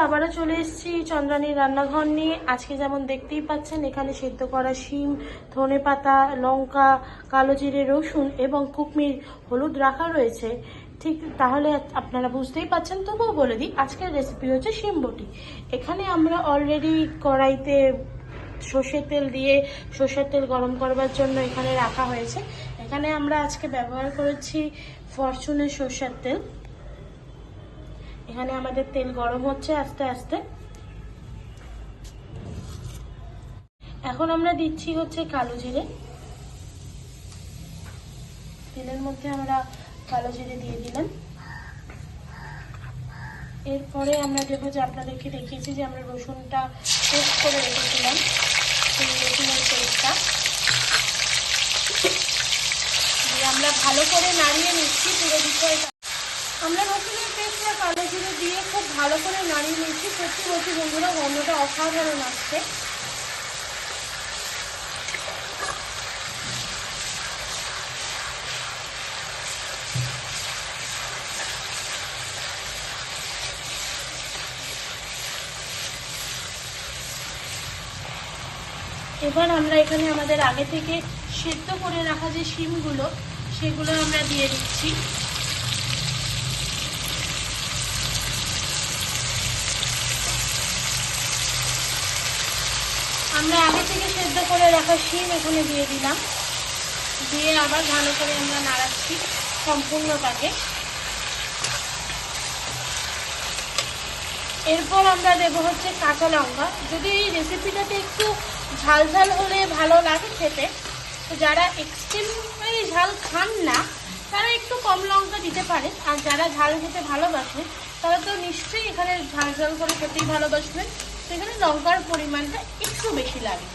আবারও চলে এসেছি চন্দ্রানীর রান্নাঘর নিয়ে। আজকে যেমন দেখতেই পাচ্ছেন এখানে সেদ্ধ করা শিম, ধনেপাতা, লঙ্কা, কালো জিরে, রসুন এবং কুকমির হলুদ রাখা রয়েছে। ঠিক তাহলে আপনারা বুঝতেই পাচ্ছেন, তবুও বলে দিই আজকের রেসিপি হচ্ছে শিম বটি। এখানে আমরা অলরেডি কড়াইতে সর্ষের তেল দিয়ে সর্ষের তেল গরম করবার জন্য এখানে রাখা হয়েছে। এখানে আমরা আজকে ব্যবহার করেছি ফরচুনের সর্ষের তেল। এখানে আমাদের তেল গরম হচ্ছে আস্তে আস্তে। এখন আমরা দিচ্ছি হচ্ছে কালো জিরে। তেলের মধ্যে আমরা কালো জিরে দিয়ে দিলাম। এরপরে আমরা দেবো যে আপনাদেরকে দেখিয়েছি যে আমরা রসুনটা পেস্ট করে রেখেছিলাম, সেই রসুনের পেস্টটা দিয়ে আমরা ভালো করে নাড়িয়ে নিচ্ছি। পুরো বিষয়টা আমরা রসুনের পেস্ট আর কালো জিরে দিয়ে খুব ভালো করে নাড়িয়ে নিচ্ছি। সত্যি বলছি বন্ধুরা, গন্ধটা অসাধারণ আসছে। এবার আমরা এখানে আমাদের আগে থেকে সেদ্ধ করে রাখা যে শিমগুলো, সেগুলো আমরা দিয়ে দিচ্ছি। আমরা আগে থেকে সেদ্ধ করে রাখা শিম এখানে দিয়ে দিলাম, দিয়ে আবার ভালো করে আমরা নাড়াচ্ছি সম্পূর্ণটাকে। এরপর আমরা দেবো হচ্ছে কাঁচা লঙ্কা। যদি এই রেসিপিটাতে একটু ঝাল ঝাল হলে ভালো লাগে খেতে, তো যারা এক্সট্রিমলি ঝাল খান না তারা একটু কম লঙ্কা দিতে পারে, আর যারা ঝাল খেতে ভালোবাসে তারা তো নিশ্চয়ই এখানে ঝাল ঝাল করে খেতেই ভালোবাসবেন। সেখানে লঙ্কার পরিমাণটা একটু বেশি লাগে।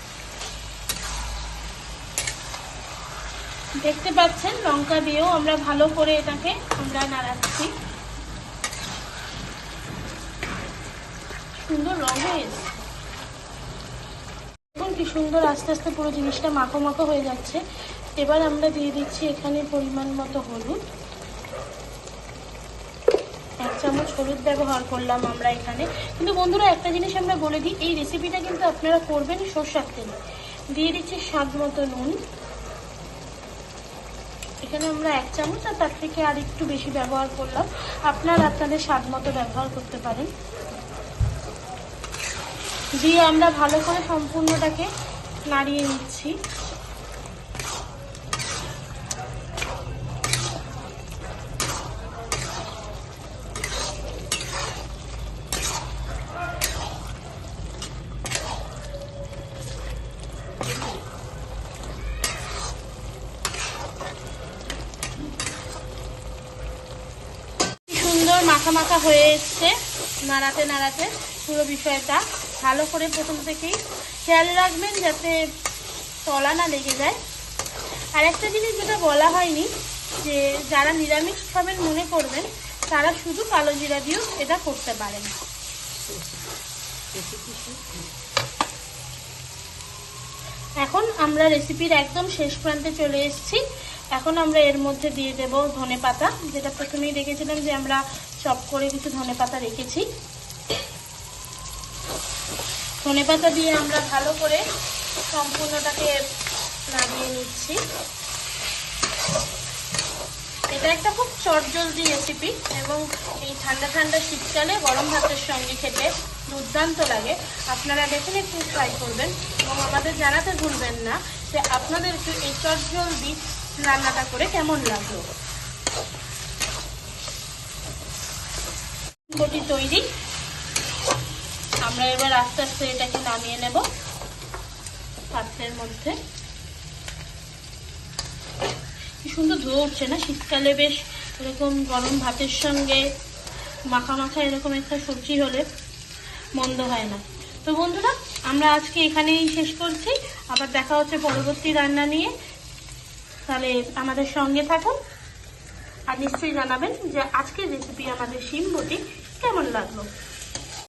দেখতে পাচ্ছেন লঙ্কা দিয়েও আমরা ভালো করে এটাকে আমরা নাড়াচ্ছি। সুন্দর রং হয়েছে, দেখুন কি সুন্দর আস্তে আস্তে পুরো জিনিসটা মাখো মাখো হয়ে যাচ্ছে। এবার আমরা দিয়ে দিচ্ছি এখানে পরিমাণ মতো হলুদ। 1 চামচ হলুদ ব্যবহার করলাম আমরা এখানে। কিন্তু বন্ধুরা একটা জিনিস আমরা বলে দিই, এই রেসিপিটা কিন্তু আপনারা করবেন সরষের তেলে। দিয়ে দিচ্ছি স্বাদ মতো নুন। এখানে আমরা 1 চামচ আর তার থেকে আর একটু বেশি ব্যবহার করলাম, আপনারা আপনাদের স্বাদ মতো ব্যবহার করতে পারেন। দিয়ে আমরা ভালো করে সম্পূর্ণটাকে নাড়িয়ে নিচ্ছি। সুন্দর মাখা মাখা হয়ে এসছে। নাড়াতে নাড়াতে পুরো বিষয়টা ভালো করে প্রথম থেকেই খেয়াল রাখবেন যাতে তলা না লেগে যায়। আর একটা জিনিস যেটা বলা হয়নি, যে যারা নিরামিষ খাবেন মনে করবেন তারা শুধু কালো জিরা দিয়েও এটা করতে পারেন। এখন আমরা রেসিপির একদম শেষ প্রান্তে চলে এসেছি। এখন আমরা এর মধ্যে দিয়ে দেব ধনেপাতা, যেটা প্রথমেই দেখেছিলাম যে আমরা চপ করে কিছু ধনেপাতা রেখেছি। ধনেপাতা দিয়ে আমরা ভালো করে সম্পূর্ণটাকে নাড়িয়ে নিচ্ছি। এটা একটা খুব চটজলদি রেসিপি এবং এই ঠান্ডা ঠান্ডা শীতকালে গরম ভাতের সঙ্গে খেতে দুর্দান্ত লাগে। আপনারা ডেফিনেটলি ট্রাই করবেন এবং আমাদের জানাতে ভুলবেন না যে আপনাদেরকে এই চটজলদি রান্নাটা করে কেমন লাগলো। বটি তৈরি। আমরা এবার আস্তে আস্তে এটাকে নামিয়ে নেব পাত্রের মধ্যে। কি সুন্দর ধোয়া উঠছে না? শীতকালে বেশ এরকম গরম ভাতের সঙ্গে মাখা মাখা এরকম একটা সবজি হলে মন্দ হয় না। তো বন্ধুরা, আমরা আজকে এখানেই শেষ করছি। আবার দেখা হচ্ছে পরবর্তী রান্না নিয়ে। তাহলে আমাদের সঙ্গে থাকুন আর নিশ্চয়ই জানাবেন যে আজকের রেসিপি আমাদের শিম বটি কেমন লাগলো।